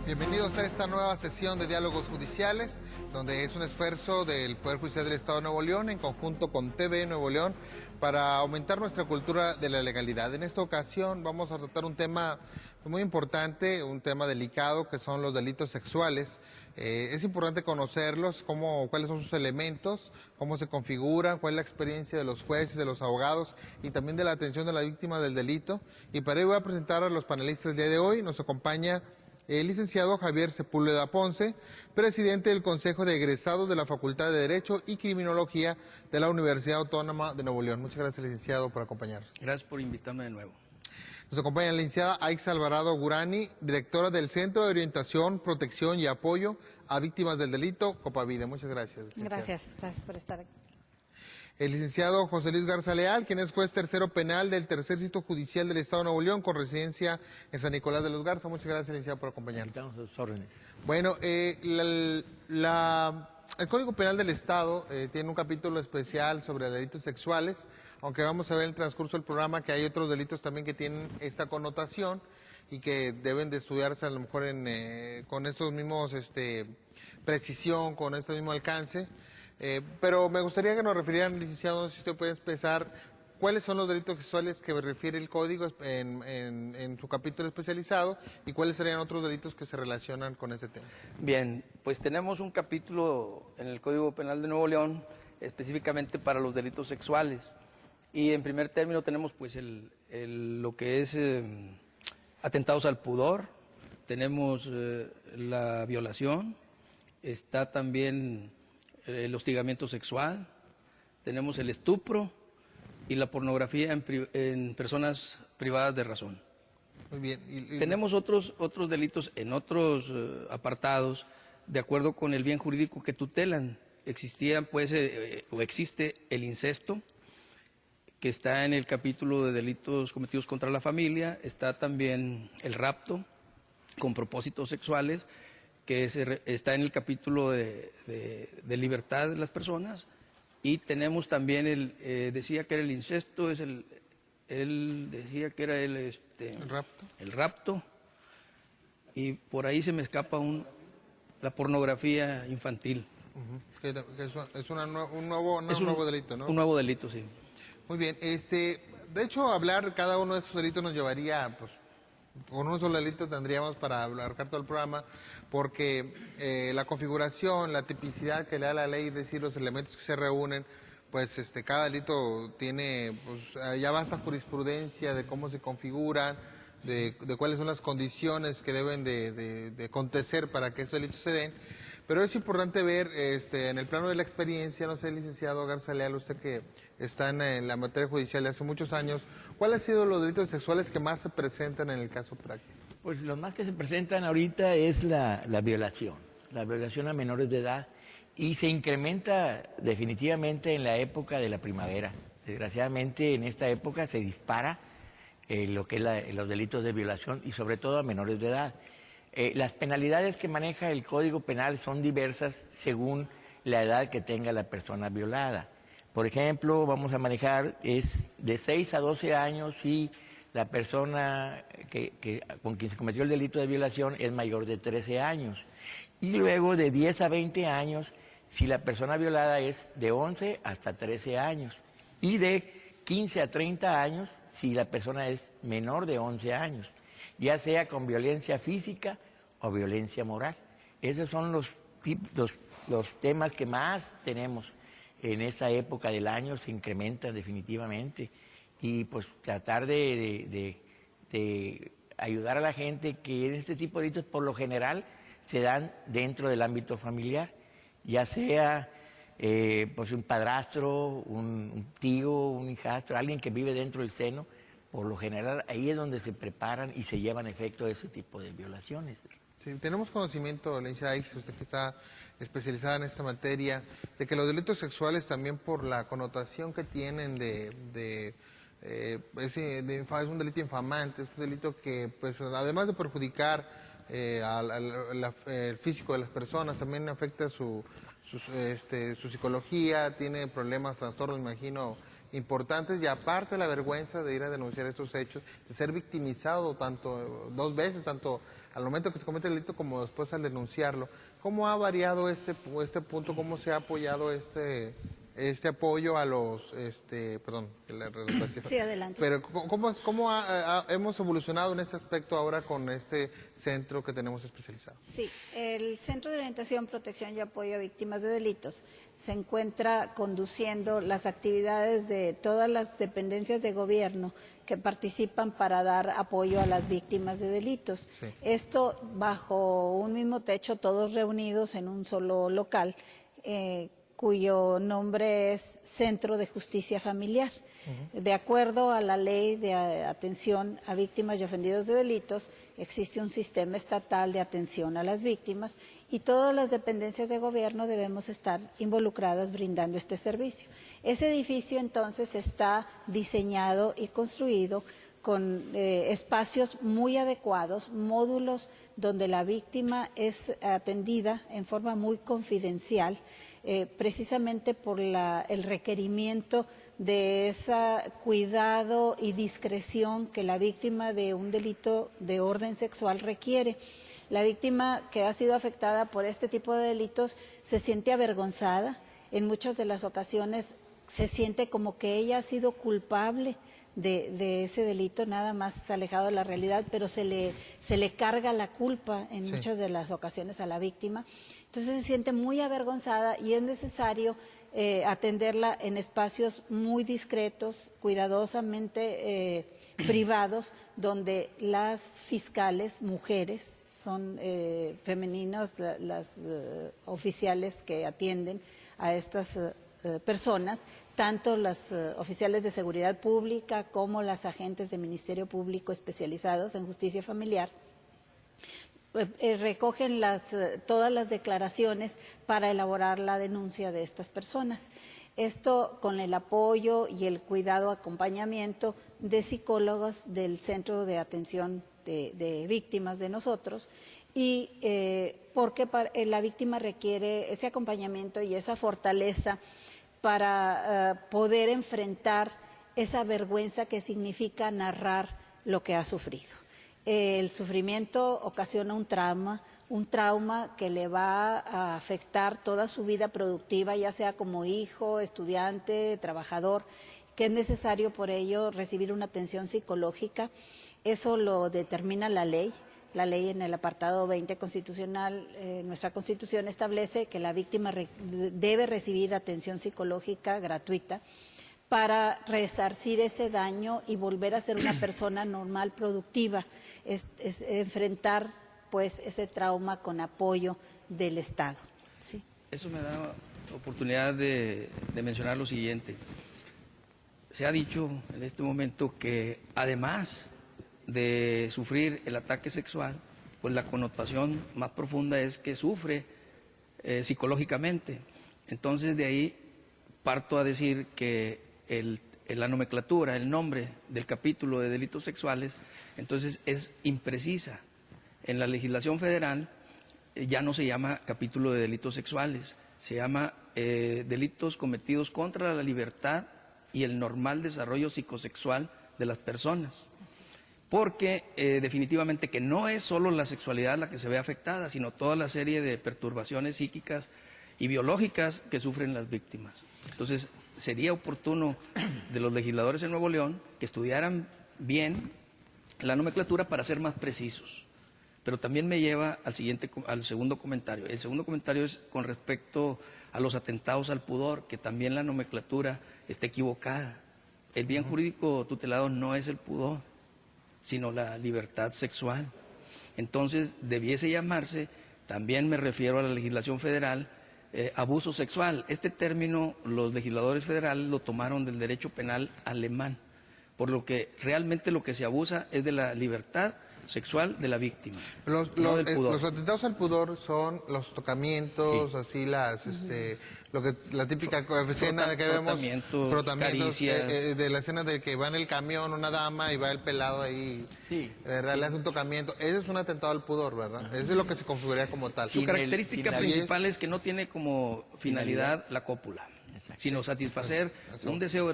Bienvenidos a esta nueva sesión de Diálogos Judiciales, donde es un esfuerzo del Poder Judicial del Estado de Nuevo León en conjunto con TV Nuevo León para aumentar nuestra cultura de la legalidad. En esta ocasión vamos a tratar un tema muy importante, un tema delicado, que son los delitos sexuales. Es importante conocerlos, cuáles son sus elementos, cómo se configuran, cuál es la experiencia de los jueces, de los abogados y también de la atención de la víctima del delito. Y para ello voy a presentar a los panelistas del día de hoy. Nos acompaña el licenciado Javier Sepúlveda Ponce, presidente del Consejo de Egresados de la Facultad de Derecho y Criminología de la Universidad Autónoma de Nuevo León. Muchas gracias, licenciado, por acompañarnos. Gracias por invitarme de nuevo. Nos acompaña la licenciada Aixa Alvarado Gurani, directora del Centro de Orientación, Protección y Apoyo a Víctimas del Delito, Copavide. Muchas gracias, licenciada. Gracias por estar aquí. El licenciado José Luis Garza Leal, quien es juez tercero penal del Tercer Distrito Judicial del Estado de Nuevo León, con residencia en San Nicolás de los Garza. Muchas gracias, licenciado, por acompañarnos. Estamos a sus órdenes. Bueno, el Código Penal del Estado tiene un capítulo especial sobre delitos sexuales, aunque vamos a ver en el transcurso del programa que hay otros delitos también que tienen esta connotación y que deben de estudiarse a lo mejor con estos mismos precisión, con este mismo alcance. Pero me gustaría que nos refirieran, licenciado, no sé si usted puede empezar, cuáles son los delitos sexuales que refiere el Código en su capítulo especializado y cuáles serían otros delitos que se relacionan con este tema. Bien, pues tenemos un capítulo en el Código Penal de Nuevo León específicamente para los delitos sexuales. Y en primer término tenemos pues lo que es atentados al pudor, tenemos la violación, está también el hostigamiento sexual, tenemos el estupro y la pornografía en personas privadas de razón. Muy bien. Tenemos otros delitos en otros apartados, de acuerdo con el bien jurídico que tutelan. Existía pues, o existe el incesto, que está en el capítulo de delitos cometidos contra la familia, está también el rapto con propósitos sexuales, que está en el capítulo de libertad de las personas, y tenemos también decía que era el incesto, él decía que era el rapto, y por ahí se me escapa la pornografía infantil. Es un nuevo delito, ¿no? Un nuevo delito, sí. Muy bien, de hecho hablar cada uno de estos delitos nos llevaría, pues, con un solo delito tendríamos para abarcar todo el programa, porque la configuración, la tipicidad que le da la ley, es decir, los elementos que se reúnen, pues cada delito tiene, pues ya basta jurisprudencia de cómo se configuran, de cuáles son las condiciones que deben de acontecer para que esos delitos se den. Pero es importante ver en el plano de la experiencia, no sé, licenciado Garza Leal, usted que está en la materia judicial de hace muchos años, ¿cuáles han sido los delitos sexuales que más se presentan en el caso práctico? Pues los más que se presentan ahorita es la violación a menores de edad, y se incrementa definitivamente en la época de la primavera. Desgraciadamente en esta época se dispara lo que es los delitos de violación y sobre todo a menores de edad. Las penalidades que maneja el Código Penal son diversas según la edad que tenga la persona violada. Por ejemplo, vamos a manejar es de 6 a 12 años si la persona con quien se cometió el delito de violación es mayor de 13 años. Y luego de 10 a 20 años si la persona violada es de 11 hasta 13 años. Y de 15 a 30 años si la persona es menor de 11 años. Ya sea con violencia física o violencia moral. Esos son los temas que más tenemos en esta época del año, se incrementan definitivamente. Y pues tratar de ayudar a la gente que en este tipo de delitos por lo general se dan dentro del ámbito familiar, ya sea pues un padrastro, un tío, un hijastro, alguien que vive dentro del seno. Por lo general, ahí es donde se preparan y se llevan a efecto ese tipo de violaciones. Sí, tenemos conocimiento, licenciada Aixa, usted que está especializada en esta materia, de que los delitos sexuales también por la connotación que tienen es un delito infamante, es un delito que, pues, además de perjudicar el físico de las personas, también afecta su su psicología, tiene problemas, trastornos, me imagino, importantes, y aparte la vergüenza de ir a denunciar estos hechos, de ser victimizado dos veces, tanto al momento que se comete el delito como después al denunciarlo. ¿Cómo ha variado este punto? ¿Cómo se ha apoyado este apoyo a los, perdón, sí, adelante. Pero ¿cómo hemos evolucionado en este aspecto ahora con este centro que tenemos especializado? Sí, el Centro de Orientación, Protección y Apoyo a Víctimas de Delitos se encuentra conduciendo las actividades de todas las dependencias de gobierno que participan para dar apoyo a las víctimas de delitos. Sí. Esto bajo un mismo techo, todos reunidos en un solo local, cuyo nombre es Centro de Justicia Familiar. De acuerdo a la Ley de Atención a Víctimas y Ofendidos de Delitos, existe un sistema estatal de atención a las víctimas y todas las dependencias de gobierno debemos estar involucradas brindando este servicio. Ese edificio entonces está diseñado y construido con espacios muy adecuados, módulos donde la víctima es atendida en forma muy confidencial, precisamente por el requerimiento de ese cuidado y discreción que la víctima de un delito de orden sexual requiere. La víctima que ha sido afectada por este tipo de delitos se siente avergonzada, en muchas de las ocasiones se siente como que ella ha sido culpable de ese delito, nada más alejado de la realidad, pero se le carga la culpa en muchas de las ocasiones a la víctima. Entonces se siente muy avergonzada y es necesario atenderla en espacios muy discretos, cuidadosamente privados, donde las fiscales, mujeres, son femeninos, las oficiales que atienden a estas personas, tanto las oficiales de seguridad pública como las agentes de Ministerio Público especializados en justicia familiar, recogen todas las declaraciones para elaborar la denuncia de estas personas. Esto con el apoyo y el cuidado, acompañamiento de psicólogos del Centro de Atención de Víctimas de nosotros, y porque la víctima requiere ese acompañamiento y esa fortaleza para poder enfrentar esa vergüenza que significa narrar lo que ha sufrido. El sufrimiento ocasiona un trauma que le va a afectar toda su vida productiva, ya sea como hijo, estudiante, trabajador, que es necesario por ello recibir una atención psicológica. Eso lo determina la ley. La ley en el apartado 20 constitucional, nuestra Constitución establece que la víctima debe recibir atención psicológica gratuita para resarcir ese daño y volver a ser una persona normal, productiva, es enfrentar pues ese trauma con apoyo del Estado. ¿Sí? Eso me da oportunidad de mencionar lo siguiente. Se ha dicho en este momento que además de sufrir el ataque sexual, pues la connotación más profunda es que sufre psicológicamente. Entonces de ahí parto a decir que la nomenclatura, el nombre del capítulo de delitos sexuales, entonces es imprecisa. En la legislación federal ya no se llama capítulo de delitos sexuales, se llama delitos cometidos contra la libertad y el normal desarrollo psicosexual de las personas. Porque definitivamente que no es solo la sexualidad la que se ve afectada, sino toda la serie de perturbaciones psíquicas y biológicas que sufren las víctimas. Entonces, sería oportuno de los legisladores en Nuevo León que estudiaran bien la nomenclatura para ser más precisos. Pero también me lleva al segundo comentario. El segundo comentario es con respecto a los atentados al pudor, que también la nomenclatura está equivocada. El bien jurídico tutelado no es el pudor, sino la libertad sexual. Entonces, debiese llamarse, también me refiero a la legislación federal, abuso sexual. Este término los legisladores federales lo tomaron del derecho penal alemán, por lo que realmente lo que se abusa es de la libertad sexual de la víctima, no del pudor. Los atentados al pudor son los tocamientos, así la típica escena de que vemos frotamientos, caricias. de la escena de que va en el camión una dama y va el pelado ahí, ¿verdad? Le hace un tocamiento. Ese es un atentado al pudor, ¿verdad? Eso es lo que se configura como tal. Su característica principal es que no tiene como finalidad la cópula, sino satisfacer un deseo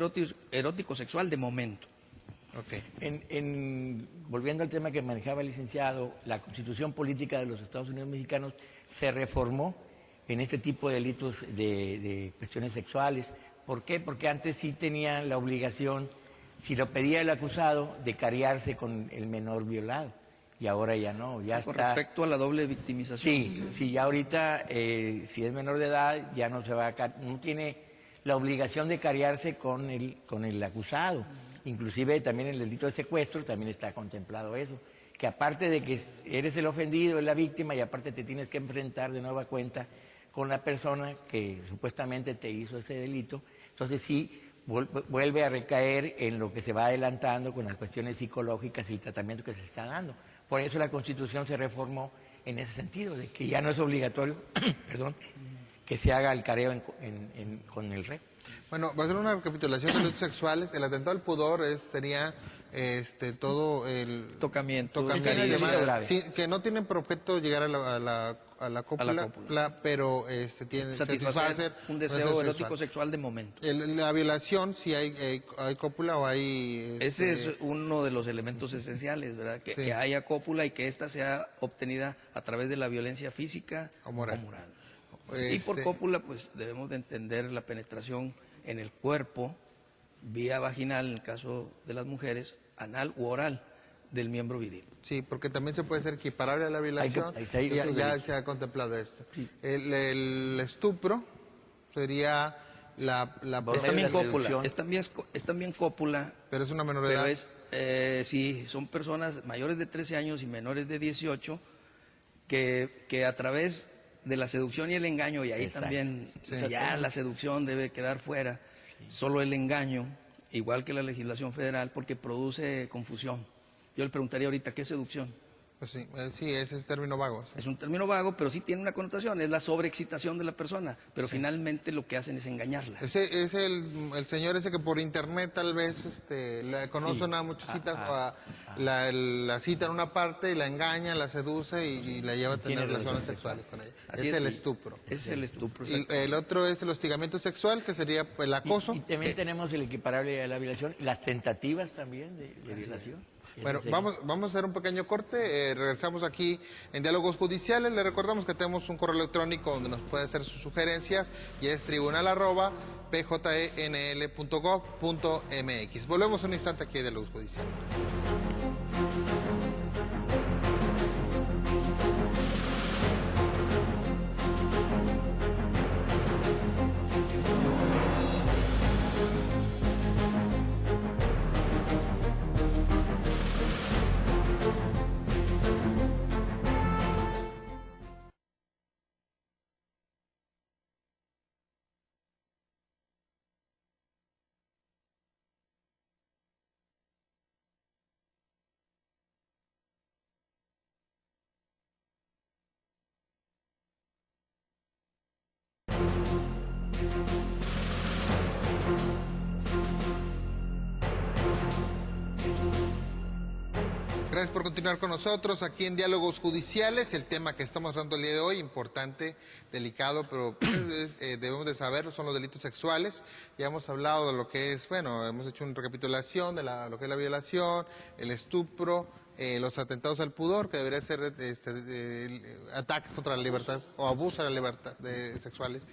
erótico sexual de momento. Okay. Volviendo al tema que manejaba el licenciado, la Constitución Política de los Estados Unidos Mexicanos se reformó en este tipo de delitos de cuestiones sexuales. ¿Por qué? Porque antes sí tenían la obligación, si lo pedía el acusado, de cariarse con el menor violado. Y ahora ya no, ya con está... respecto a la doble victimización. Sí, ya ahorita, si es menor de edad, ya no se va no tiene la obligación de cariarse con el acusado. Inclusive también en el delito de secuestro también está contemplado eso, que aparte de que eres el ofendido, es la víctima, y aparte te tienes que enfrentar de nueva cuenta con la persona que supuestamente te hizo ese delito, entonces sí vuelve a recaer en lo que se va adelantando con las cuestiones psicológicas y el tratamiento que se está dando. Por eso la Constitución se reformó en ese sentido, de que ya no es obligatorio perdón, que se haga el careo con el rey. Bueno, va a ser una recapitulación de delitos sexuales. El atentado al pudor sería todo el tocamiento sí, que no tienen por objeto llegar a la cópula, pero tienen satisfacer un deseo erótico sexual de momento. La violación, si hay cópula o hay... Ese es uno de los elementos esenciales, ¿verdad? Que haya cópula y que ésta sea obtenida a través de la violencia física o moral. Y por cópula, pues debemos de entender la penetración en el cuerpo, vía vaginal en el caso de las mujeres, anal u oral del miembro viril. Sí, porque también se puede ser equiparable a la violación. Ya se ha contemplado esto. Sí. El estupro sería es también cópula, es también cópula. Pero es una menor de edad. Sí, son personas mayores de 13 años y menores de 18 que a través de la seducción y el engaño, y ahí también ya la seducción debe quedar fuera, solo el engaño, igual que la legislación federal, porque produce confusión. Yo le preguntaría ahorita, ¿qué es seducción? Pues sí, ese es término vago. Sí. Es un término vago, pero sí tiene una connotación, es la sobreexcitación de la persona, pero finalmente lo que hacen es engañarla. Ese es el señor ese que por internet tal vez le conoce una muchachita, la cita en una parte y la engaña, la seduce y la lleva a tener relaciones sexuales con ella. Así es el estupro. Ese es el estupro. Y el otro es el hostigamiento sexual, que sería el acoso. Y también tenemos el equiparable a la violación, las tentativas también de violación. Bueno, vamos a hacer un pequeño corte, regresamos aquí en Diálogos Judiciales. Le recordamos que tenemos un correo electrónico donde nos puede hacer sus sugerencias y es tribunal@pjenl.gov.mx. Volvemos un instante aquí en Diálogos Judiciales. Gracias por continuar con nosotros aquí en Diálogos Judiciales. El tema que estamos hablando el día de hoy, importante, delicado, pero debemos de saberlo, son los delitos sexuales. Ya hemos hablado de lo que es, bueno, hemos hecho una recapitulación de lo que es la violación, el estupro, los atentados al pudor, que debería ser ataques contra la libertad o abuso de la libertad sexuales.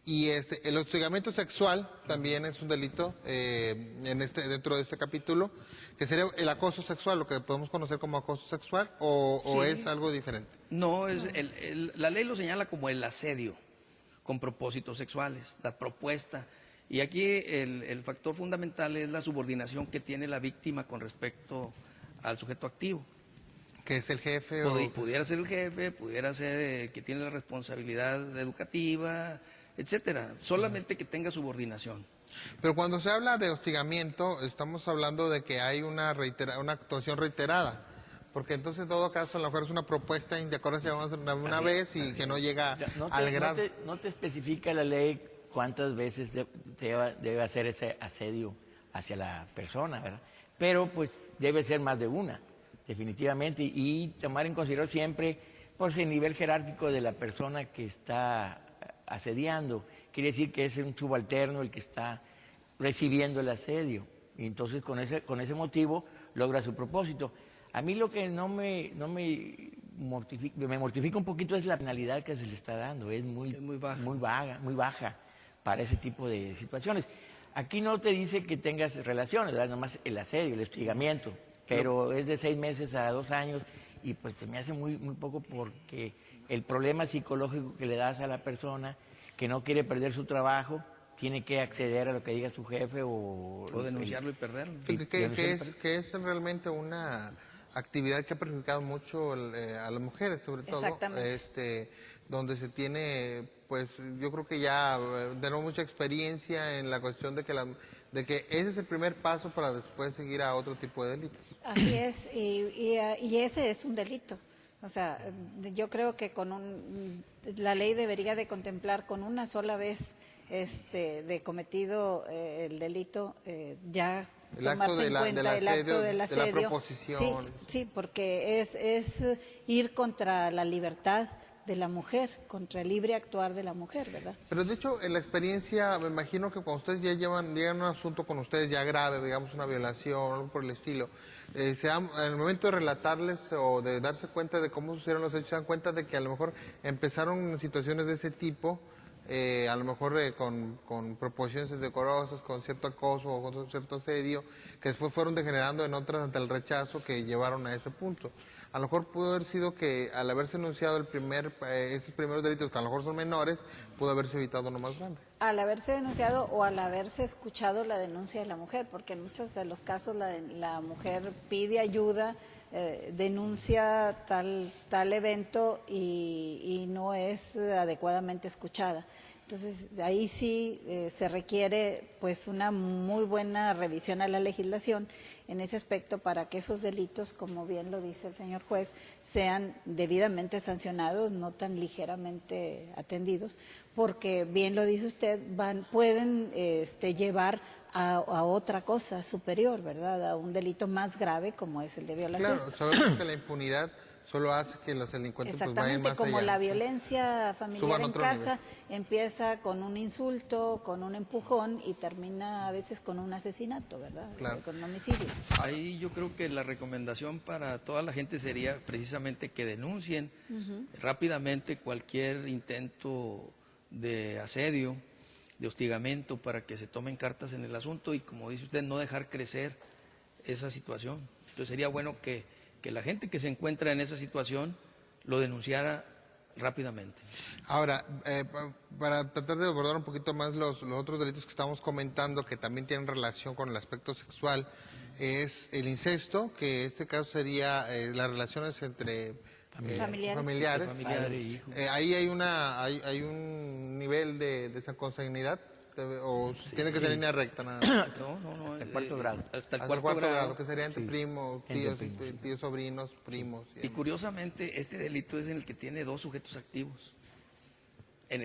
Y el hostigamiento sexual también es un delito dentro de este capítulo, que sería el acoso sexual, lo que podemos conocer como acoso sexual, o es algo diferente. No, la ley lo señala como el asedio con propósitos sexuales, la propuesta. Y aquí el factor fundamental es la subordinación que tiene la víctima con respecto al sujeto activo. ¿Que es el jefe? Pudiera ser el jefe, pudiera ser que tiene la responsabilidad educativa, etcétera, solamente que tenga subordinación. Pero cuando se habla de hostigamiento, estamos hablando de que hay una actuación reiterada, Porque entonces en todo caso a lo mejor es una propuesta indecorosa una vez y que no llega al grado. No te especifica la ley cuántas veces debe hacer ese asedio hacia la persona, ¿verdad? Pero pues debe ser más de una, definitivamente, y tomar en consideración siempre pues, el nivel jerárquico de la persona que está asediando. Quiere decir que es un subalterno el que está recibiendo el asedio, y entonces con ese motivo logra su propósito. A mí lo que me mortifica un poquito es la penalidad que se le está dando, es muy baja para ese tipo de situaciones. Aquí no te dice que tengas relaciones, ¿verdad? Nomás el asedio, el hostigamiento, pero es de 6 meses a 2 años y pues se me hace muy poco porque el problema psicológico que le das a la persona que no quiere perder su trabajo, tiene que acceder a lo que diga su jefe o denunciarlo y perderlo. Que es realmente una actividad que ha perjudicado mucho a las mujeres, sobre todo, donde se tiene, pues yo creo que ya tenemos mucha experiencia en la cuestión de que ese es el primer paso para después seguir a otro tipo de delitos. Así es, y ese es un delito. O sea, yo creo que la ley debería de contemplar con una sola vez de cometido el delito, ya tomarse en cuenta el acto del asedio, de la proposición. Sí, porque es ir contra la libertad de la mujer, contra el libre actuar de la mujer, ¿verdad? Pero de hecho, en la experiencia, me imagino que cuando ustedes ya llegan un asunto con ustedes ya grave, digamos una violación, algo por el estilo, en el momento de relatarles o de darse cuenta de cómo sucedieron los hechos, se dan cuenta de que a lo mejor empezaron situaciones de ese tipo, a lo mejor con proposiciones indecorosas, con cierto acoso o con cierto asedio, que después fueron degenerando en otras ante el rechazo que llevaron a ese punto. A lo mejor pudo haber sido que al haberse enunciado esos primeros delitos, que a lo mejor son menores, pudo haberse evitado uno más grande. Al haberse denunciado o al haberse escuchado la denuncia de la mujer, porque en muchos de los casos la mujer pide ayuda, denuncia tal evento y no es adecuadamente escuchada. Entonces, ahí sí se requiere pues una muy buena revisión a la legislación en ese aspecto para que esos delitos, como bien lo dice el señor juez, sean debidamente sancionados, no tan ligeramente atendidos, porque bien lo dice usted, pueden llevar a otra cosa superior, ¿verdad? A un delito más grave como es el de violación. Claro, sabemos que la impunidad solo hace que los delincuentes pues, vayan más allá. Exactamente, como la violencia familiar en casa nivel. Empieza con un insulto, con un empujón y termina a veces con un asesinato, ¿verdad? Claro. Con un homicidio. Ahí yo creo que la recomendación para toda la gente sería precisamente que denuncien rápidamente cualquier intento de asedio, de hostigamiento, para que se tomen cartas en el asunto y, como dice usted, no dejar crecer esa situación. Entonces sería bueno que la gente que se encuentra en esa situación lo denunciara rápidamente. Ahora, para tratar de abordar un poquito más los otros delitos que estamos comentando, que también tienen relación con el aspecto sexual, es el incesto, que en este caso sería las relaciones entre familiares. Ahí hay un nivel de consanguinidad, o tiene que ser línea recta nada más. No. Hasta el cuarto grado. Hasta el cuarto grado, que sería entre primos, tíos, sobrinos, primos. Y curiosamente, este delito es en el que tiene 2 sujetos activos. En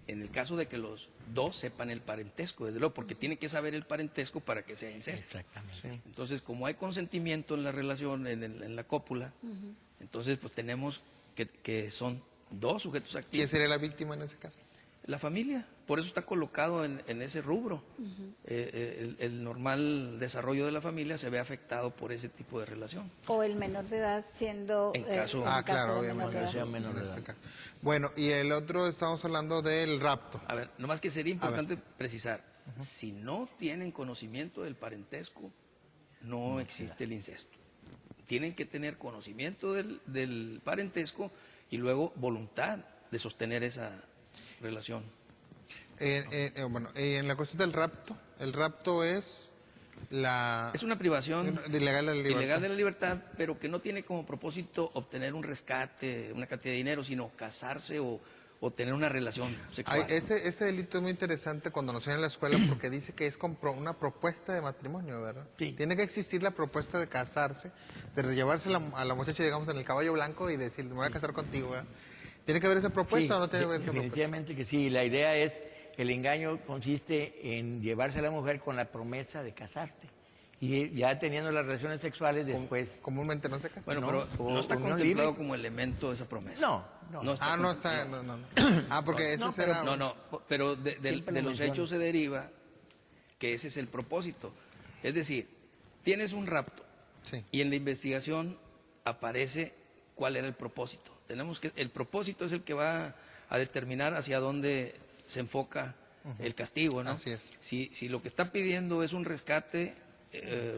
el caso de que los 2 sepan el parentesco, desde luego, porque tiene que saber el parentesco para que sea incesto. Exactamente. Sí. Entonces, como hay consentimiento en la relación, en la cópula, entonces pues tenemos que son 2 sujetos activos. ¿Quién sería la víctima en ese caso? La familia, por eso está colocado en ese rubro. El normal desarrollo de la familia se ve afectado por ese tipo de relación. O el menor de edad siendo... En caso claro, de menor de edad. sea menor de edad. Bueno, y el otro, estamos hablando del rapto. A ver, nomás que sería importante precisar, si no tienen conocimiento del parentesco, no existe el incesto. Tienen que tener conocimiento del parentesco y luego voluntad de sostener esa relación. Bueno, en la cuestión del rapto, el rapto es Es una privación ilegal de la libertad, pero que no tiene como propósito obtener un rescate, una cantidad de dinero, sino casarse o o tener una relación sexual. Ese delito es muy interesante cuando nos enseñan en la escuela porque dice que es una propuesta de matrimonio, ¿verdad? Sí. Tiene que existir la propuesta de casarse, de llevarse a la muchacha, digamos, en el caballo blanco y decirle, me voy a casar contigo, ¿verdad? ¿Tiene que haber esa propuesta o no tiene que haber esa propuesta? Definitivamente que sí. La idea es, el engaño consiste en llevarse a la mujer con la promesa de casarte. Y ya teniendo las relaciones sexuales después... Comúnmente no se casa. Bueno, no, pero o no está unión contemplado libre. como elemento esa promesa. No. está No está, Ah, porque eso será... No, pero de Siempre lo los menciono. hechos se deriva que ese es el propósito. Es decir, tienes un rapto Sí. y en la investigación aparece cuál era el propósito. El propósito es el que va a determinar hacia dónde se enfoca el castigo, ¿no? Así es. Si lo que está pidiendo es un rescate,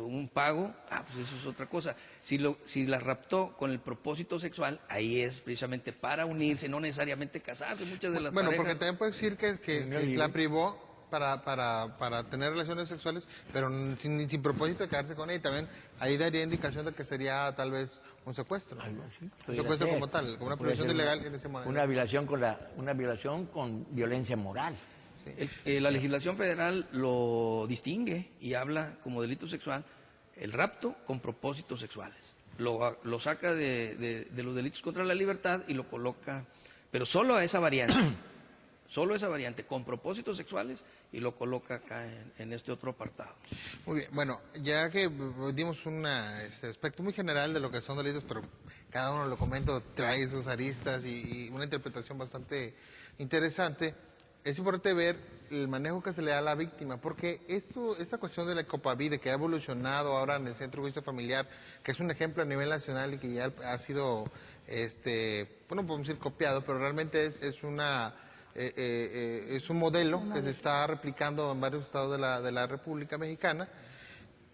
un pago, pues eso es otra cosa. Si la raptó con el propósito sexual, ahí es precisamente para unirse, no necesariamente casarse. Muchas de las Bueno, parejas... porque también puede decir que la privó para tener relaciones sexuales, pero sin propósito de quedarse con ella. Y también ahí daría indicación de que sería tal vez un secuestro, ¿no? Un Pudiera secuestro ser. como tal, como una Puede privación ser ilegal en ese momento. una violación con violencia moral. La legislación federal lo distingue y habla como delito sexual el rapto con propósitos sexuales. Lo saca de los delitos contra la libertad y lo coloca, pero solo a esa variante, con propósitos sexuales, y lo coloca acá en este otro apartado. Muy bien, bueno, ya que dimos un aspecto muy general de lo que son delitos, pero cada uno, lo comento, trae sus aristas y una interpretación bastante interesante, es importante ver el manejo que se le da a la víctima, porque esta cuestión de la Ecopavide, que ha evolucionado ahora en el Centro de Justicia Familiar, que es un ejemplo a nivel nacional y que ya ha sido, bueno, podemos decir copiado, pero realmente es un modelo que se está replicando en varios estados de la República Mexicana,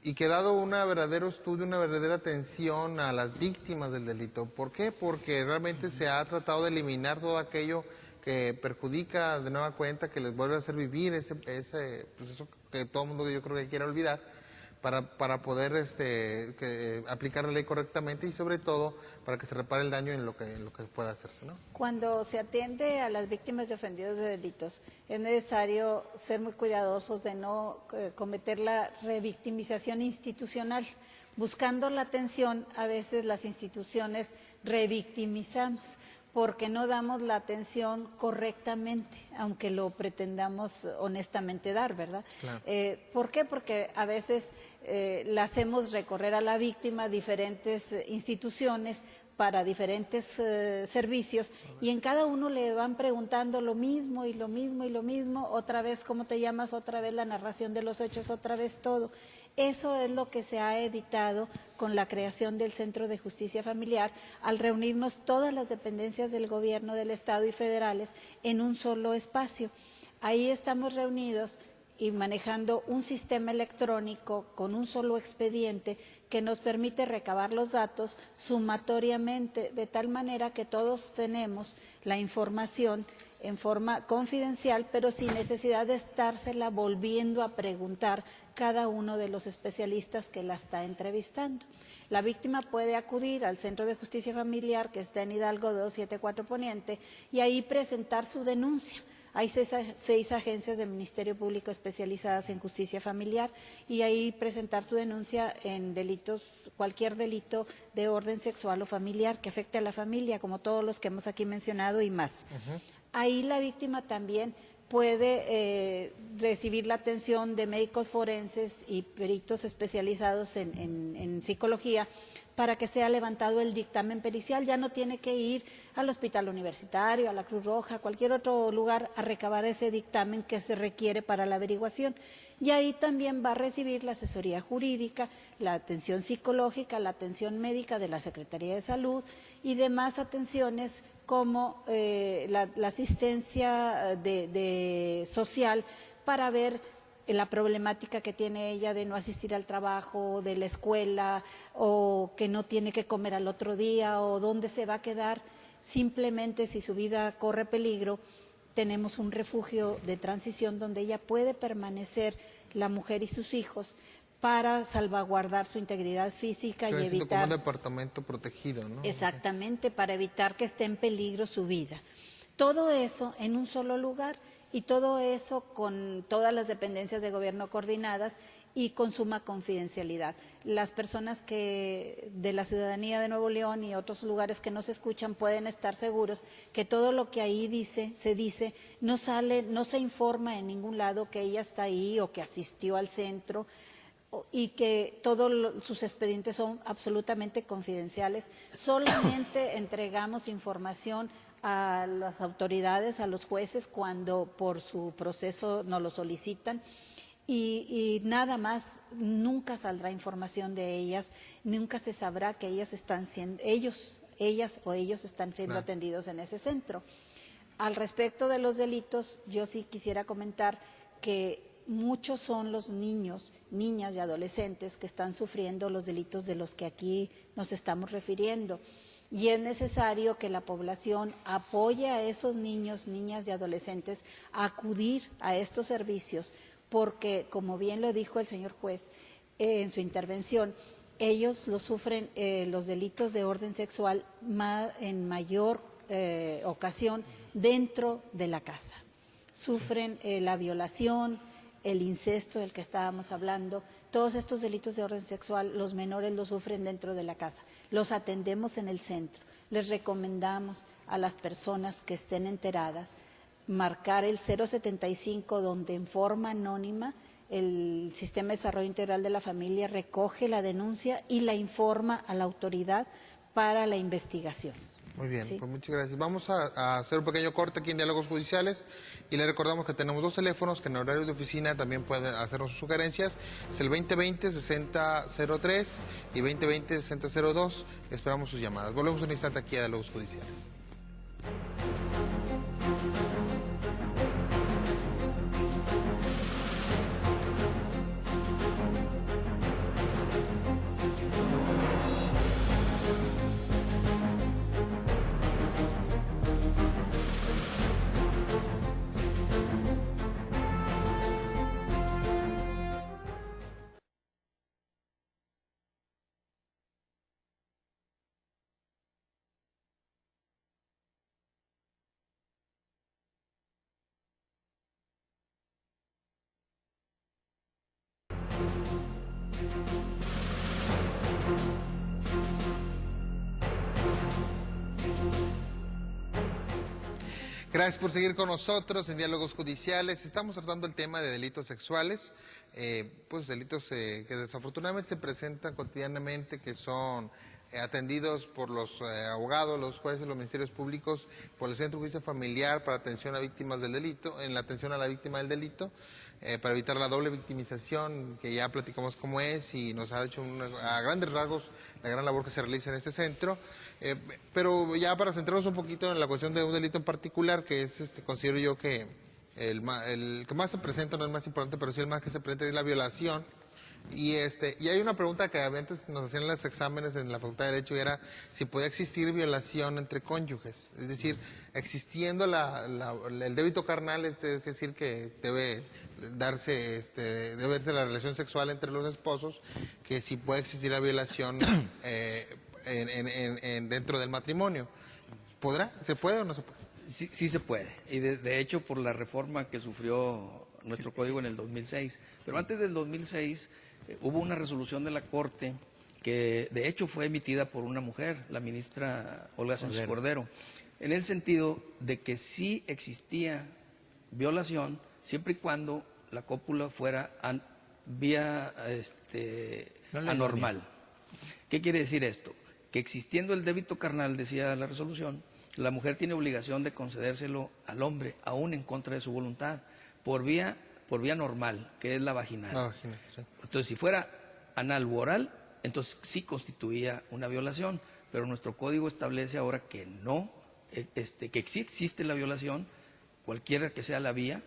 y que ha dado un verdadero estudio, una verdadera atención a las víctimas del delito. ¿Por qué? Porque realmente se ha tratado de eliminar todo aquello que perjudica de nueva cuenta, que les vuelve a hacer vivir ese proceso que todo el mundo, yo creo que quiere olvidar, para poder aplicar la ley correctamente y sobre todo para que se repare el daño en lo que pueda hacerse, ¿no? Cuando se atiende a las víctimas de ofendidos de delitos, es necesario ser muy cuidadosos de no cometer la revictimización institucional. Buscando la atención, a veces las instituciones revictimizamos porque no damos la atención correctamente, aunque lo pretendamos honestamente dar, ¿verdad? Claro. ¿Por qué? Porque a veces la hacemos recorrer a la víctima diferentes instituciones para diferentes servicios, y en cada uno le van preguntando lo mismo y lo mismo y lo mismo, otra vez cómo te llamas, otra vez la narración de los hechos, otra vez todo. Eso es lo que se ha evitado con la creación del Centro de Justicia Familiar, al reunirnos todas las dependencias del gobierno del Estado y federales en un solo espacio. Ahí estamos reunidos y manejando un sistema electrónico con un solo expediente que nos permite recabar los datos sumatoriamente, de tal manera que todos tenemos la información en forma confidencial, pero sin necesidad de estársela volviendo a preguntar cada uno de los especialistas que la está entrevistando. La víctima puede acudir al Centro de Justicia Familiar, que está en Hidalgo 274 Poniente, y ahí presentar su denuncia. Hay 6 agencias del Ministerio Público especializadas en justicia familiar, y ahí presentar su denuncia en delitos, cualquier delito de orden sexual o familiar que afecte a la familia, como todos los que hemos aquí mencionado y más. Ahí la víctima también puede recibir la atención de médicos forenses y peritos especializados en psicología para que sea levantado el dictamen pericial. Ya no tiene que ir al hospital universitario, a la Cruz Roja, a cualquier otro lugar a recabar ese dictamen que se requiere para la averiguación. Y ahí también va a recibir la asesoría jurídica, la atención psicológica, la atención médica de la Secretaría de Salud y demás atenciones como la asistencia social para ver la problemática que tiene ella de no asistir al trabajo, de la escuela, o que no tiene que comer al otro día, o dónde se va a quedar. Simplemente, si su vida corre peligro, tenemos un refugio de transición donde ella puede permanecer, la mujer y sus hijos, para salvaguardar su integridad física y evitar... como un departamento protegido, ¿no? Exactamente, para evitar que esté en peligro su vida. Todo eso en un solo lugar y todo eso con todas las dependencias de gobierno coordinadas y con suma confidencialidad. Las personas que de la ciudadanía de Nuevo León y otros lugares que nos escuchan pueden estar seguros que todo lo que ahí se dice, no sale, no se informa en ningún lado que ella está ahí o que asistió al centro, y que todos sus expedientes son absolutamente confidenciales. Solamente entregamos información a las autoridades, a los jueces, cuando por su proceso nos lo solicitan. Y nada más, nunca saldrá información de ellas, nunca se sabrá que ellas están siendo, ellas o ellos están siendo atendidos en ese centro. Al respecto de los delitos, yo sí quisiera comentar que muchos son los niños, niñas y adolescentes que están sufriendo los delitos de los que aquí nos estamos refiriendo. Y es necesario que la población apoye a esos niños, niñas y adolescentes a acudir a estos servicios, porque, como bien lo dijo el señor juez en su intervención, ellos lo sufren los delitos de orden sexual en mayor ocasión dentro de la casa. Sufren la violación, el incesto del que estábamos hablando, todos estos delitos de orden sexual, los menores los sufren dentro de la casa. Los atendemos en el centro. Les recomendamos a las personas que estén enteradas marcar el 075, donde en forma anónima el Sistema de Desarrollo Integral de la Familia recoge la denuncia y la informa a la autoridad para la investigación. Muy bien, ¿Sí? Pues muchas gracias. Vamos a hacer un pequeño corte aquí en Diálogos Judiciales y le recordamos que tenemos 2 teléfonos que en horario de oficina también pueden hacernos sus sugerencias. Es el 2020-6003 y 2020-6002. Esperamos sus llamadas. Volvemos un instante aquí a Diálogos Judiciales. Gracias por seguir con nosotros en Diálogos Judiciales. Estamos tratando el tema de delitos sexuales, pues delitos que desafortunadamente se presentan cotidianamente, que son atendidos por los abogados, los jueces, los ministerios públicos, por el Centro de Justicia Familiar para atención a víctimas del delito, en la atención a la víctima del delito, para evitar la doble victimización, que ya platicamos cómo es y nos ha hecho a grandes rasgos la gran labor que se realiza en este centro. Pero ya para centrarnos un poquito en la cuestión de un delito en particular, que es, considero yo que el que más se presenta, no es más importante, pero sí el más que se presenta, es la violación. Y hay una pregunta que antes nos hacían en los exámenes en la Facultad de Derecho, y era si puede existir violación entre cónyuges. Es decir, existiendo el débito carnal, es decir, que debe darse, debe verse la relación sexual entre los esposos, que si puede existir la violación dentro del matrimonio. ¿Podrá? ¿Se puede o no se puede? Sí, sí se puede. Y de hecho, por la reforma que sufrió nuestro código en el 2006. Pero antes del 2006 hubo una resolución de la Corte que de hecho fue emitida por una mujer, la ministra Olga Sánchez Cordero, en el sentido de que sí existía violación siempre y cuando la cópula fuera vía anormal. ¿Qué quiere decir esto? Que existiendo el débito carnal, decía la resolución, la mujer tiene obligación de concedérselo al hombre, aún en contra de su voluntad, por vía normal, que es la vaginal. Sí. Entonces, si fuera anal u oral, entonces sí constituía una violación, pero nuestro código establece ahora que no, que sí existe la violación, cualquiera que sea la vía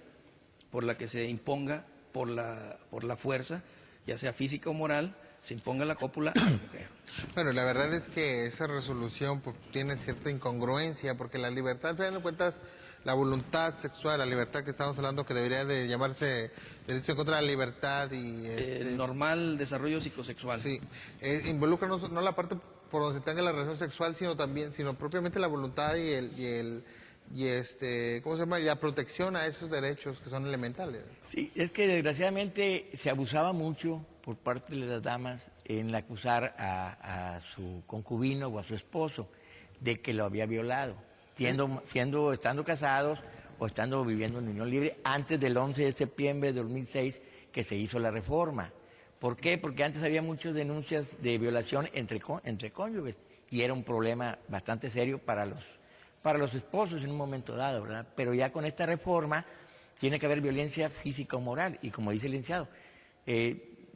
por la que se imponga por la fuerza, ya sea física o moral, se imponga la cópula a la mujer. Bueno, la verdad es que esa resolución pues, tiene cierta incongruencia, porque la libertad, al final de cuentas, la voluntad sexual, la libertad que estamos hablando, que debería de llamarse derecho en contra de la libertad y... El normal desarrollo psicosexual. Sí, involucra no la parte por donde se tenga la relación sexual, sino propiamente la voluntad y ¿cómo se llama? Y la protección a esos derechos que son elementales. Sí, es que desgraciadamente se abusaba mucho por parte de las damas en acusar a su concubino o a su esposo de que lo había violado, estando casados o estando viviendo en unión libre antes del 11 de septiembre de 2006 que se hizo la reforma. ¿Por qué? Porque antes había muchas denuncias de violación entre cónyuges y era un problema bastante serio para los esposos en un momento dado, ¿verdad? Pero ya con esta reforma tiene que haber violencia física o moral y como dice el licenciado,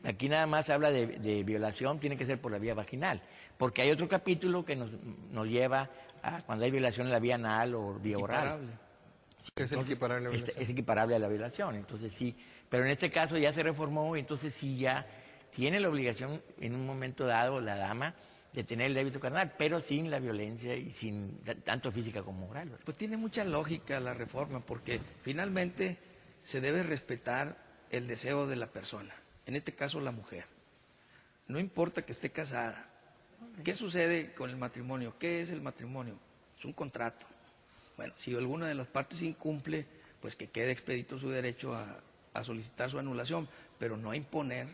aquí nada más habla de violación, tiene que ser por la vía vaginal, porque hay otro capítulo que nos lleva a cuando hay violación en la vía anal o vía oral. Es equiparable a la violación. Es equiparable a la violación, entonces sí, pero en este caso ya se reformó, entonces sí ya tiene la obligación en un momento dado la dama de tener el débito carnal, pero sin la violencia y sin tanto física como moral, ¿verdad? Pues tiene mucha lógica la reforma, porque finalmente se debe respetar el deseo de la persona, en este caso la mujer. No importa que esté casada. ¿Qué sucede con el matrimonio? ¿Qué es el matrimonio? Es un contrato. Bueno, si alguna de las partes incumple, pues que quede expedito su derecho a solicitar su anulación, pero no a imponer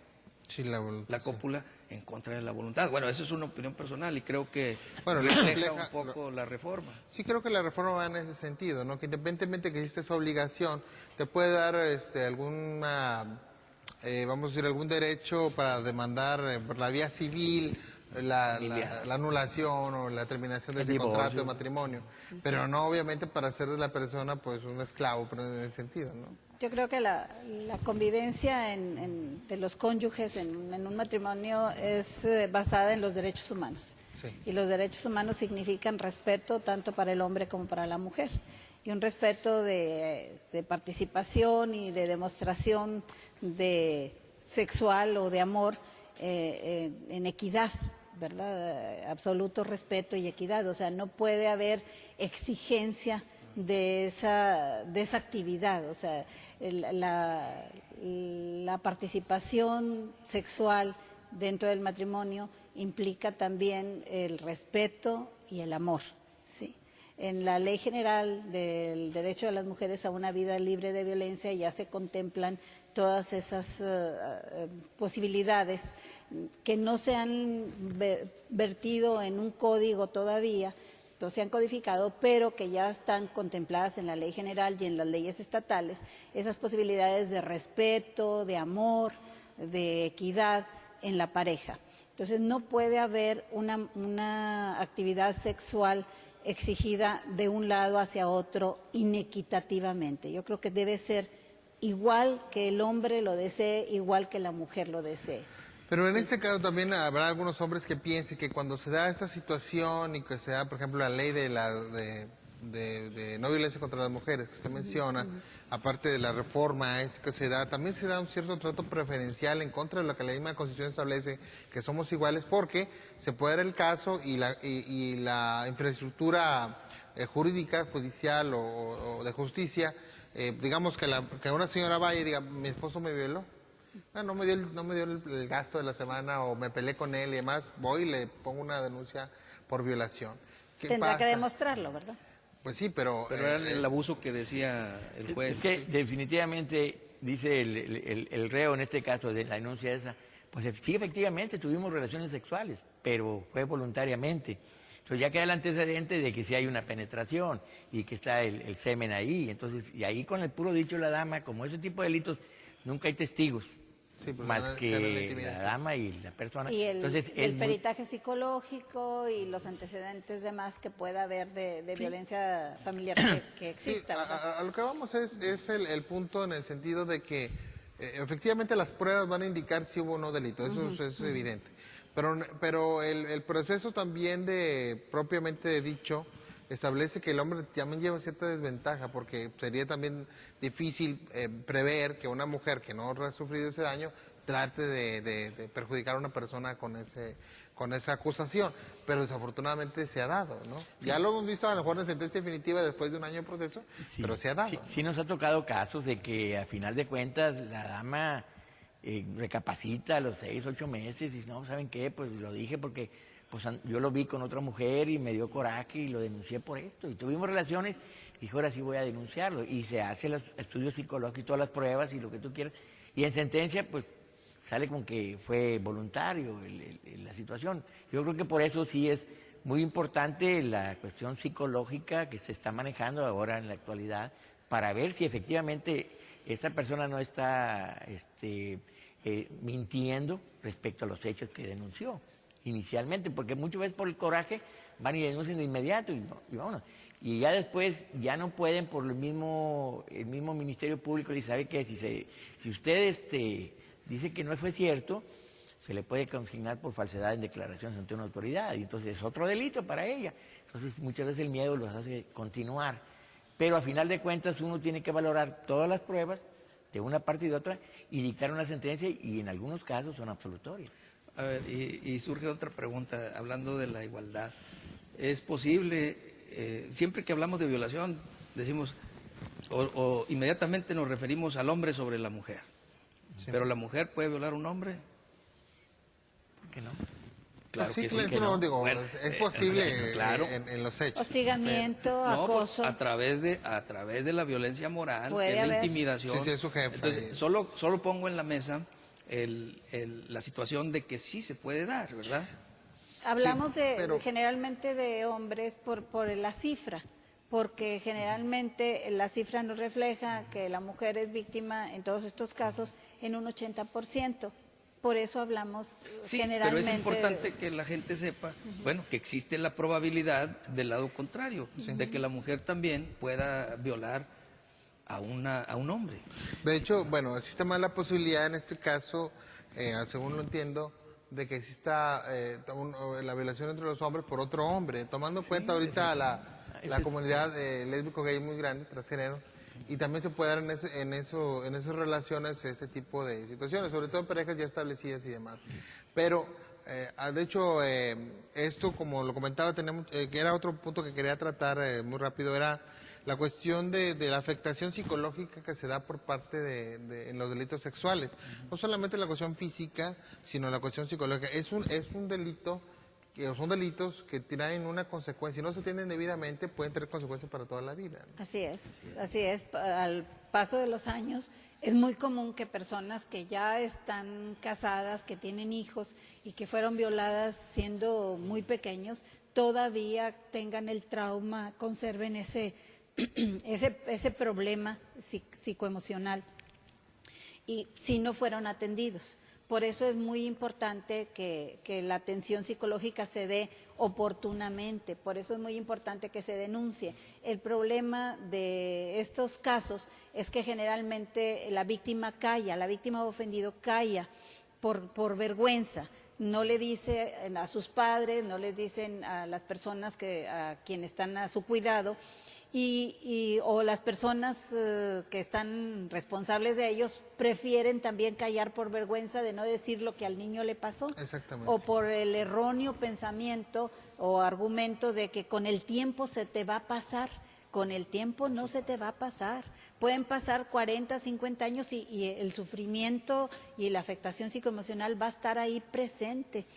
la cópula en contra de la voluntad. Bueno, esa es una opinión personal y creo que refleja un poco la reforma. Sí, creo que la reforma va en ese sentido, ¿no? Que independientemente que exista esa obligación, te puede dar alguna, vamos a decir, algún derecho para demandar por la vía civil la anulación o la terminación de ese contrato de matrimonio, pero no obviamente para hacer de la persona pues un esclavo, pero en ese sentido, ¿no? Yo creo que la convivencia de los cónyuges en un matrimonio es basada en los derechos humanos. Sí. Y los derechos humanos significan respeto tanto para el hombre como para la mujer. Y un respeto de participación y de demostración de sexual o de amor en equidad, ¿verdad? Absoluto respeto y equidad. O sea, no puede haber exigencia de esa actividad. O sea, la participación sexual dentro del matrimonio implica también el respeto y el amor, ¿sí? En la Ley General del Derecho de las Mujeres a una Vida Libre de Violencia ya se contemplan todas esas posibilidades que no se han vertido en un código todavía, no se han codificado, pero que ya están contempladas en la Ley General y en las leyes estatales, esas posibilidades de respeto, de amor, de equidad en la pareja. Entonces no puede haber una actividad sexual exigida de un lado hacia otro inequitativamente. Yo creo que debe ser igual que el hombre lo desee, igual que la mujer lo desee. Pero en este caso también habrá algunos hombres que piensen que cuando se da esta situación y que se da, por ejemplo, la ley de no violencia contra las mujeres que usted menciona, aparte de la reforma que se da, también se da un cierto trato preferencial en contra de lo que la misma Constitución establece, que somos iguales, porque se puede dar el caso y la infraestructura jurídica, judicial o de justicia, digamos que una señora vaya y diga, mi esposo me violó. No me dio el gasto de la semana o me peleé con él y demás, voy y le pongo una denuncia por violación. Tendrá que demostrarlo, ¿verdad? Pues sí, pero era el abuso que decía el juez. Es que definitivamente, dice el reo en este caso de la denuncia esa, pues sí, efectivamente tuvimos relaciones sexuales, pero fue voluntariamente. Entonces ya queda el antecedente de que sí hay una penetración y que está el semen ahí. Entonces, y ahí con el puro dicho de la dama, como ese tipo de delitos, nunca hay testigos, sí, pues más que la dama y la persona. Y Entonces, el peritaje psicológico y los antecedentes demás que pueda haber de violencia familiar que exista. Sí, a lo que vamos es el punto en el sentido de que efectivamente las pruebas van a indicar si hubo o no delito, eso es evidente. Pero el proceso también propiamente dicho establece que el hombre también lleva cierta desventaja, porque sería también difícil prever que una mujer que no ha sufrido ese daño trate de perjudicar a una persona con esa acusación, pero desafortunadamente se ha dado, ¿no? Ya lo hemos visto a lo mejor en sentencia definitiva después de un año de proceso, sí, pero se ha dado. Sí nos ha tocado casos de que a final de cuentas la dama recapacita a los 6, 8 meses y no, ¿saben qué? Pues lo dije porque pues yo lo vi con otra mujer y me dio coraje y lo denuncié por esto. Y tuvimos relaciones dijo, ahora sí voy a denunciarlo. Y se hace los estudios psicológicos, todas las pruebas y lo que tú quieras. Y en sentencia, pues, sale con que fue voluntario la situación. Yo creo que por eso sí es muy importante la cuestión psicológica que se está manejando ahora en la actualidad para ver si efectivamente esta persona no está mintiendo respecto a los hechos que denunció inicialmente, porque muchas veces por el coraje van y denuncian de inmediato y vámonos. Y ya después ya no pueden por el mismo Ministerio Público, y sabe que si usted dice que no fue cierto, se le puede consignar por falsedad en declaraciones ante una autoridad, y entonces es otro delito para ella. Entonces muchas veces el miedo los hace continuar, pero a final de cuentas uno tiene que valorar todas las pruebas de una parte y de otra y dictar una sentencia, y en algunos casos son absolutorias. A ver, y surge otra pregunta, hablando de la igualdad. ¿Es posible, siempre que hablamos de violación, decimos, o inmediatamente nos referimos al hombre sobre la mujer? Sí. ¿Pero la mujer puede violar a un hombre? ¿Por qué no? Claro sí, que sí, sí. Que no. Digo, bueno, es posible claro. En los hechos. Hostigamiento, acoso. A través de la violencia moral, que es la intimidación. Sí, es su jefe. Entonces, solo pongo en la mesa la situación de que sí se puede dar, ¿verdad? Hablamos sí, generalmente de hombres por la cifra, porque generalmente la cifra nos refleja que la mujer es víctima en todos estos casos en un 80%. Por eso hablamos generalmente. Pero es importante que la gente sepa, bueno, que existe la probabilidad del lado contrario, de que la mujer también pueda violar a un hombre. De hecho, bueno, existe más la posibilidad en este caso, según lo entiendo, de que exista la violación entre los hombres por otro hombre, tomando en cuenta ahorita la comunidad lésbico gay muy grande, transgénero, y también se puede dar en esas relaciones este tipo de situaciones, sobre todo en parejas ya establecidas y demás. Pero, de hecho, esto, como lo comentaba, tenemos que era otro punto que quería tratar muy rápido, era la cuestión de la afectación psicológica que se da por parte en los delitos sexuales. No solamente la cuestión física, sino la cuestión psicológica. Es un delito, son delitos que tienen una consecuencia. Si no se atienden debidamente, pueden tener consecuencias para toda la vida, ¿no? Así es. Al paso de los años, es muy común que personas que ya están casadas, que tienen hijos y que fueron violadas siendo muy pequeños, todavía tengan el trauma, conserven ese problema psicoemocional, y si no fueron atendidos. Por eso es muy importante que la atención psicológica se dé oportunamente, por eso es muy importante que se denuncie. El problema de estos casos es que generalmente la víctima calla, la víctima ofendido calla por vergüenza. No le dice a sus padres, no les dicen a las personas a quienes están a su cuidado, o las personas que están responsables de ellos prefieren también callar por vergüenza de no decir lo que al niño le pasó. Exactamente. O por el erróneo pensamiento o argumento de que con el tiempo se te va a pasar. Con el tiempo no se te va a pasar. Pueden pasar 40, 50 años y el sufrimiento y la afectación psicoemocional va a estar ahí presente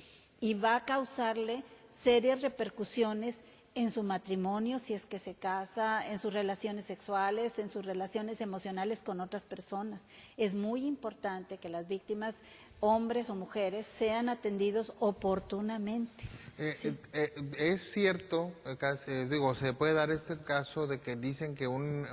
y va a causarle serias repercusiones en su matrimonio, si es que se casa, en sus relaciones sexuales, en sus relaciones emocionales con otras personas. Es muy importante que las víctimas, hombres o mujeres, sean atendidos oportunamente. Sí. Es cierto, se puede dar este caso de que dicen que un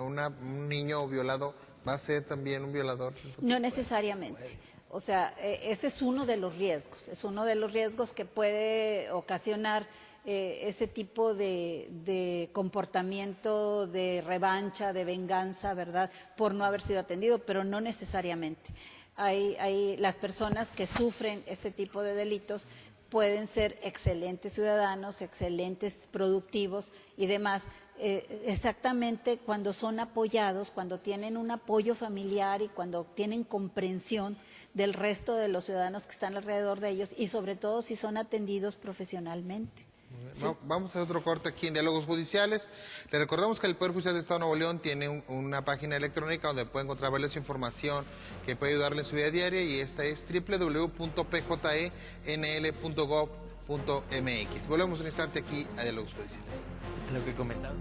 niño violado va a ser también un violador. No necesariamente. O sea, ese es uno de los riesgos, que puede ocasionar ese tipo de comportamiento de revancha, de venganza, ¿verdad?, por no haber sido atendido, pero no necesariamente. Hay las personas que sufren este tipo de delitos pueden ser excelentes ciudadanos, excelentes productivos y demás, exactamente cuando son apoyados, cuando tienen un apoyo familiar y cuando tienen comprensión del resto de los ciudadanos que están alrededor de ellos, y sobre todo si son atendidos profesionalmente. Sí. Vamos a otro corte aquí en Diálogos Judiciales. Le recordamos que el Poder Judicial del Estado de Nuevo León tiene una página electrónica donde puede encontrar valiosa información que puede ayudarle en su vida diaria, y esta es www.pjenl.gov.mx. Volvemos un instante aquí a Diálogos Judiciales. Lo que comentaba.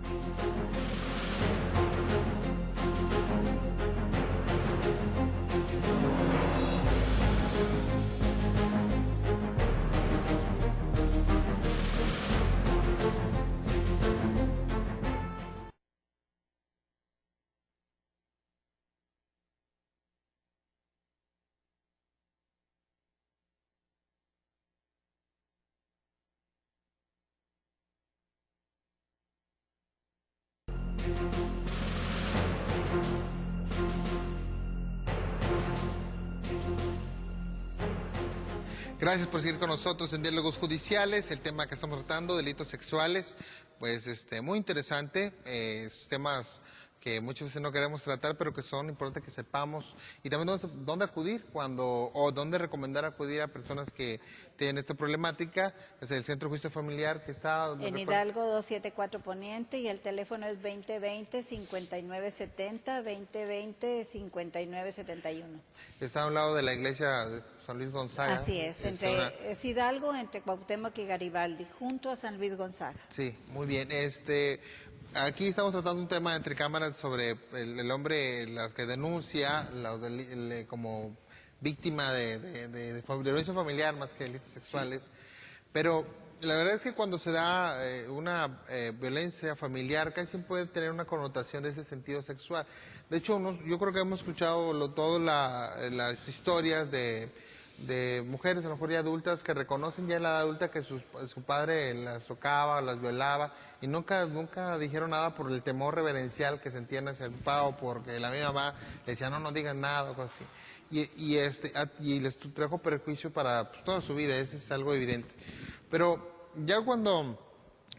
Gracias por seguir con nosotros en Diálogos Judiciales. El tema que estamos tratando, delitos sexuales, pues muy interesante, temas que muchas veces no queremos tratar, pero que son importantes que sepamos, y también dónde acudir o dónde recomendar acudir a personas que tienen esta problemática. Es el Centro de Justicia Familiar que está... En Hidalgo 274 Poniente, y el teléfono es 2020-5970, 2020-5971. Está a un lado de la iglesia de San Luis Gonzaga. Así es, es Hidalgo, entre Cuauhtémoc y Garibaldi, junto a San Luis Gonzaga. Sí, muy bien. Aquí estamos tratando un tema entre cámaras sobre el hombre, las que denuncia como víctima de violencia familiar más que delitos sexuales. Pero la verdad es que cuando se da una violencia familiar, casi puede tener una connotación de ese sentido sexual. De hecho, yo creo que hemos escuchado todas las historias de mujeres, a lo mejor ya adultas, que reconocen ya en la edad adulta que su padre las tocaba, las violaba, y nunca dijeron nada por el temor reverencial que sentían hacia el papá, o porque la misma mamá le decía no digan nada, o algo así. Y les trajo perjuicio para toda su vida, eso es algo evidente. Pero ya cuando,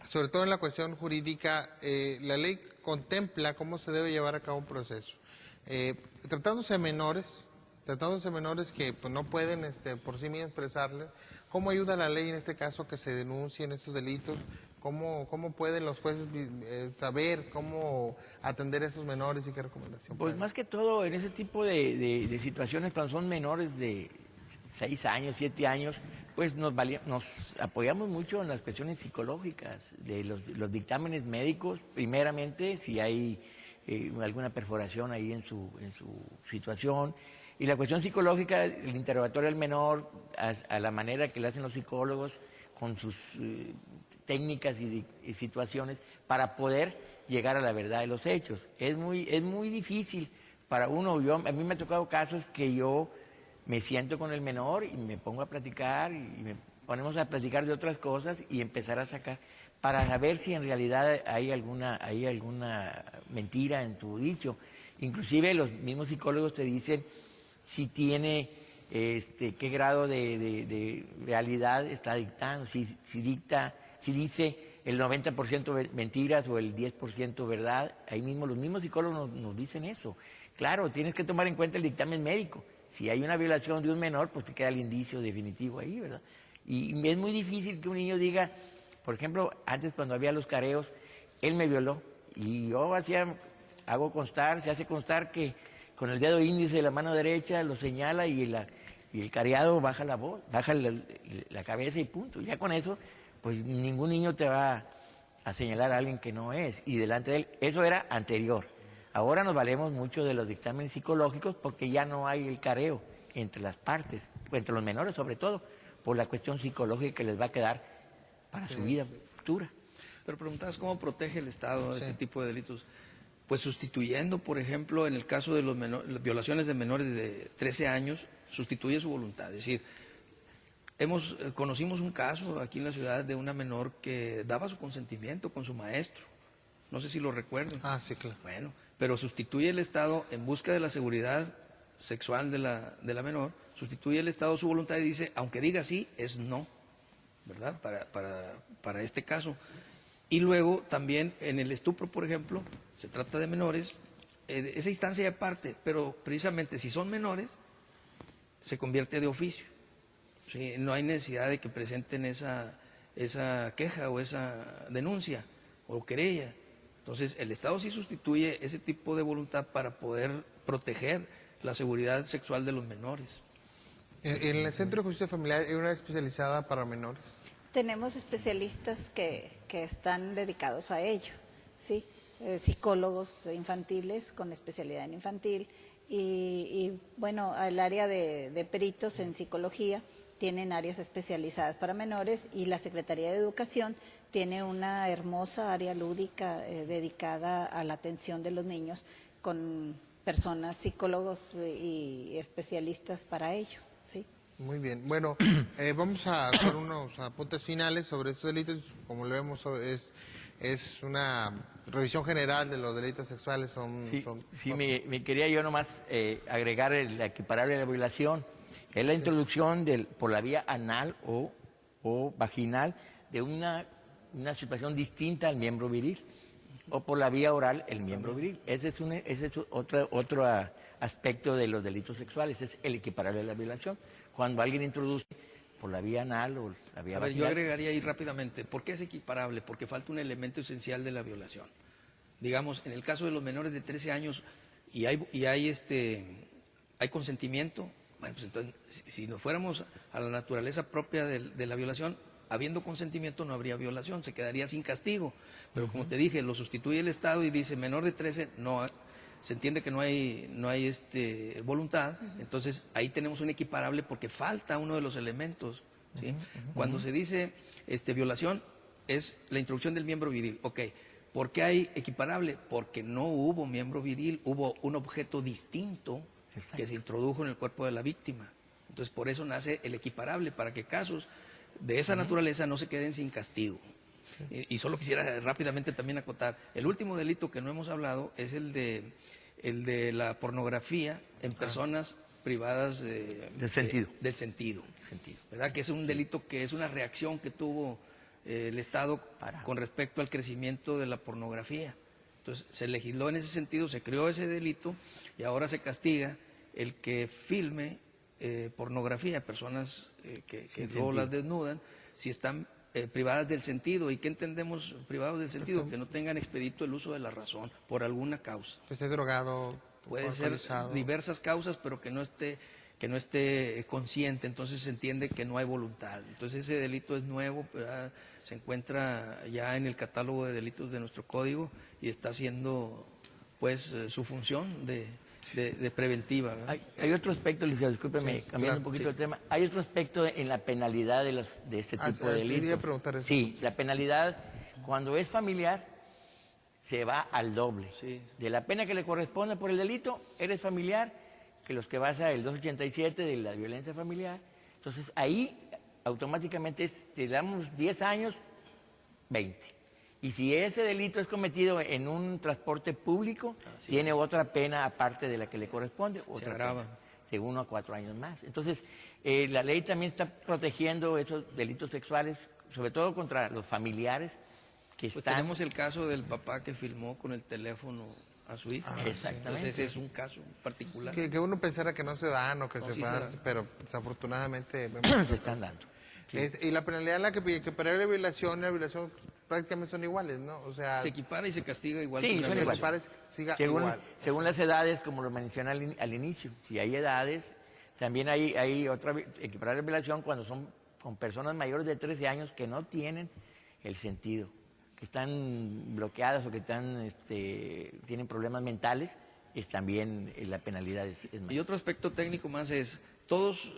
sobre todo en la cuestión jurídica, la ley contempla cómo se debe llevar a cabo un proceso. Tratándose de menores que pues, no pueden por sí mismos expresarle, ¿cómo ayuda la ley en este caso que se denuncien estos delitos? ¿Cómo pueden los jueces saber cómo atender a esos menores y qué recomendación? Pues más que todo en ese tipo de situaciones, cuando son menores de 6 años, 7 años, pues nos apoyamos mucho en las cuestiones psicológicas, de los dictámenes médicos, primeramente, si hay alguna perforación ahí en su situación. Y la cuestión psicológica, el interrogatorio del menor, a la manera que le hacen los psicólogos, con sus técnicas y situaciones, para poder llegar a la verdad de los hechos. Es muy difícil para uno. A mí me ha tocado casos que yo me siento con el menor y me pongo a platicar, y me ponemos a platicar de otras cosas y empezar a sacar, para saber si en realidad hay alguna mentira en tu dicho. Inclusive los mismos psicólogos te dicen si tiene qué grado de realidad está dictando, si dice el 90% mentiras o el 10% verdad. Ahí mismo los mismos psicólogos nos dicen eso. Claro, tienes que tomar en cuenta el dictamen médico. Si hay una violación de un menor, pues te queda el indicio definitivo ahí, ¿verdad? Y es muy difícil que un niño diga, por ejemplo, antes cuando había los careos, él me violó, y yo se hace constar que con el dedo índice de la mano derecha lo señala, y el careado baja la voz, baja la cabeza y punto. Ya con eso, pues ningún niño te va a señalar a alguien que no es, y delante de él. Eso era anterior. Ahora nos valemos mucho de los dictámenes psicológicos porque ya no hay el careo entre las partes, entre los menores sobre todo, por la cuestión psicológica que les va a quedar para su vida futura. Pero preguntabas cómo protege el Estado este tipo de delitos. Pues sustituyendo, por ejemplo, en el caso de las violaciones de menores de 13 años, sustituye su voluntad. Es decir, conocimos un caso aquí en la ciudad de una menor que daba su consentimiento con su maestro. No sé si lo recuerdan. Ah, sí, claro. Bueno, pero sustituye el Estado en busca de la seguridad sexual de la menor, sustituye el Estado su voluntad y dice, aunque diga sí, es no, ¿verdad? Para este caso. Y luego también en el estupro, por ejemplo, se trata de menores, esa instancia de parte, pero precisamente si son menores, se convierte de oficio. ¿Sí? No hay necesidad de que presenten esa queja o esa denuncia o querella. Entonces, el Estado sí sustituye ese tipo de voluntad para poder proteger la seguridad sexual de los menores. ¿En el Centro de Justicia Familiar hay una especializada para menores? Tenemos especialistas que están dedicados a ello, ¿sí? Psicólogos infantiles con especialidad en infantil y bueno, el área de peritos en psicología tienen áreas especializadas para menores, y la Secretaría de Educación tiene una hermosa área lúdica dedicada a la atención de los niños con personas, psicólogos y especialistas para ello, ¿sí? Muy bien. Bueno, vamos a hacer unos apuntes finales sobre estos delitos. Como lo vemos, es es una revisión general de los delitos sexuales. Me quería yo nomás agregar la equiparable a la violación. Es la introducción por la vía anal o vaginal de una situación distinta al miembro viril, o por la vía oral el miembro viril. Ese es otro aspecto de los delitos sexuales, es el equiparable a la violación. Cuando alguien introduce por la vía anal o la vía vaginal. Yo agregaría ahí rápidamente, ¿por qué es equiparable? Porque falta un elemento esencial de la violación. Digamos, en el caso de los menores de 13 años y hay consentimiento, bueno, pues entonces, si nos fuéramos a la naturaleza propia de la violación, habiendo consentimiento no habría violación, se quedaría sin castigo. Pero como te dije, lo sustituye el Estado y dice menor de 13, no, se entiende que no hay voluntad, entonces ahí tenemos un equiparable porque falta uno de los elementos, ¿sí? Cuando se dice violación, es la introducción del miembro viril. Ok, ¿por qué hay equiparable? Porque no hubo miembro viril, hubo un objeto distinto que se introdujo en el cuerpo de la víctima. Entonces por eso nace el equiparable, para que casos de esa naturaleza no se queden sin castigo. Y solo quisiera rápidamente también acotar, el último delito que no hemos hablado es el de la pornografía en personas privadas del sentido, ¿verdad? Que es un delito que es una reacción que tuvo el Estado con respecto al crecimiento de la pornografía. Entonces se legisló en ese sentido, se creó ese delito y ahora se castiga el que filme pornografía, personas que luego las desnudan, si están privadas del sentido. ¿Y qué entendemos privados del sentido? Que no tengan expedito el uso de la razón por alguna causa. Que esté drogado. Puede ser diversas causas, pero que no esté consciente, entonces se entiende que no hay voluntad. Entonces ese delito es nuevo, ¿verdad? Se encuentra ya en el catálogo de delitos de nuestro código y está haciendo pues su función de preventiva. Hay otro aspecto, licenciado, discúlpeme, cambiando un poquito el tema. Hay otro aspecto en la penalidad de este tipo de delitos. Sí, la penalidad, cuando es familiar, se va al doble. Sí. De la pena que le corresponde por el delito, eres familiar, que los que basa el 287 de la violencia familiar. Entonces, ahí automáticamente te damos 10 años, 20. Y si ese delito es cometido en un transporte público, tiene otra pena aparte de la que le corresponde, otra agrava de 1 a 4 años más. Entonces, la ley también está protegiendo esos delitos sexuales, sobre todo contra los familiares que pues están... Tenemos el caso del papá que filmó con el teléfono a su hija. Exactamente. Entonces ese es un caso particular. Que uno pensara que no se dan o que se van, pero desafortunadamente... se están dando. Sí. Y la penalidad en la que para la violación y la violación prácticamente son iguales, ¿no? O sea, se equipara y se castiga igual. Sí, se equipara y se castiga igual. Según las edades, como lo mencioné al inicio, si hay edades, también hay otra equiparable violación cuando son con personas mayores de 13 años que no tienen el sentido, que están bloqueadas o que tienen problemas mentales, es también la penalidad es más. Y otro aspecto técnico más es, todos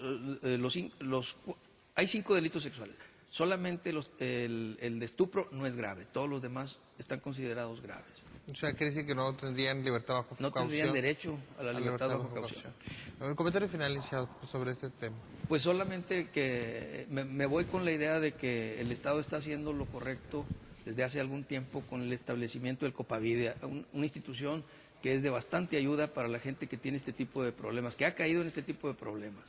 hay 5 delitos sexuales. Solamente el de estupro no es grave, todos los demás están considerados graves. O sea, quiere decir que no tendrían libertad bajo caución. No tendrían derecho a la libertad bajo caución. ¿Un comentario final, licenciado, sobre este tema? Pues solamente que me voy con la idea de que el Estado está haciendo lo correcto desde hace algún tiempo con el establecimiento del Copavide, una institución que es de bastante ayuda para la gente que tiene este tipo de problemas, que ha caído en este tipo de problemas.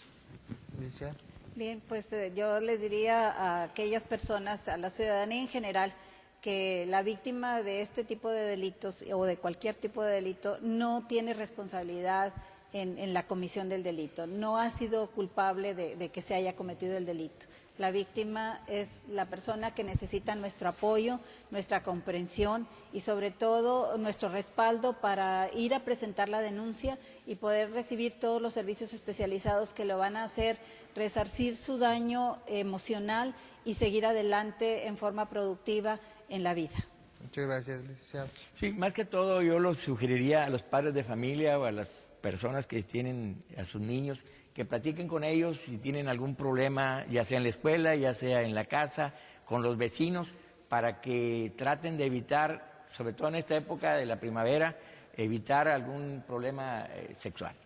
Licenciado. Bien, pues yo les diría a aquellas personas, a la ciudadanía en general, que la víctima de este tipo de delitos o de cualquier tipo de delito no tiene responsabilidad en la comisión del delito, no ha sido culpable de que se haya cometido el delito. La víctima es la persona que necesita nuestro apoyo, nuestra comprensión y sobre todo nuestro respaldo para ir a presentar la denuncia y poder recibir todos los servicios especializados que lo van a hacer resarcir su daño emocional y seguir adelante en forma productiva en la vida. Muchas gracias, licenciado. Sí, más que todo yo lo sugeriría a los padres de familia o a las personas que tienen a sus niños que platiquen con ellos si tienen algún problema, ya sea en la escuela, ya sea en la casa, con los vecinos, para que traten de evitar, sobre todo en esta época de la primavera, evitar algún problema sexual.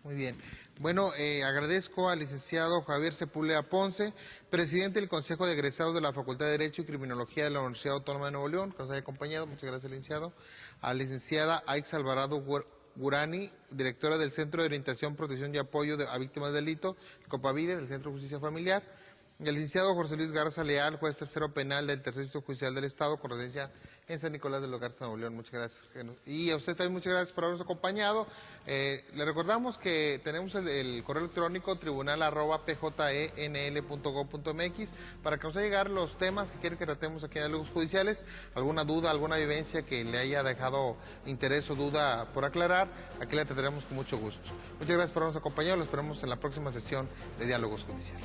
Muy bien. Bueno, agradezco al licenciado Javier Sepúlveda Ponce, presidente del Consejo de Egresados de la Facultad de Derecho y Criminología de la Universidad Autónoma de Nuevo León, que nos haya acompañado. Muchas gracias, licenciado. A la licenciada Aix Alvarado Gurani, directora del Centro de Orientación, Protección y Apoyo a Víctimas de Delito, COPAVIDE, del Centro de Justicia Familiar. Y al licenciado José Luis Garza Leal, juez tercero penal del Tercer Distrito Judicial del Estado, con residencia en San Nicolás de los Garza, Nuevo León. Muchas gracias. Y a usted también muchas gracias por habernos acompañado. Le recordamos que tenemos el correo electrónico tribunal@pjenl.gov.mx para que nos haga llegar los temas que quiere que tratemos aquí en Diálogos Judiciales. Alguna duda, alguna vivencia que le haya dejado interés o duda por aclarar, aquí la tendremos con mucho gusto. Muchas gracias por habernos acompañado. Lo esperamos en la próxima sesión de Diálogos Judiciales.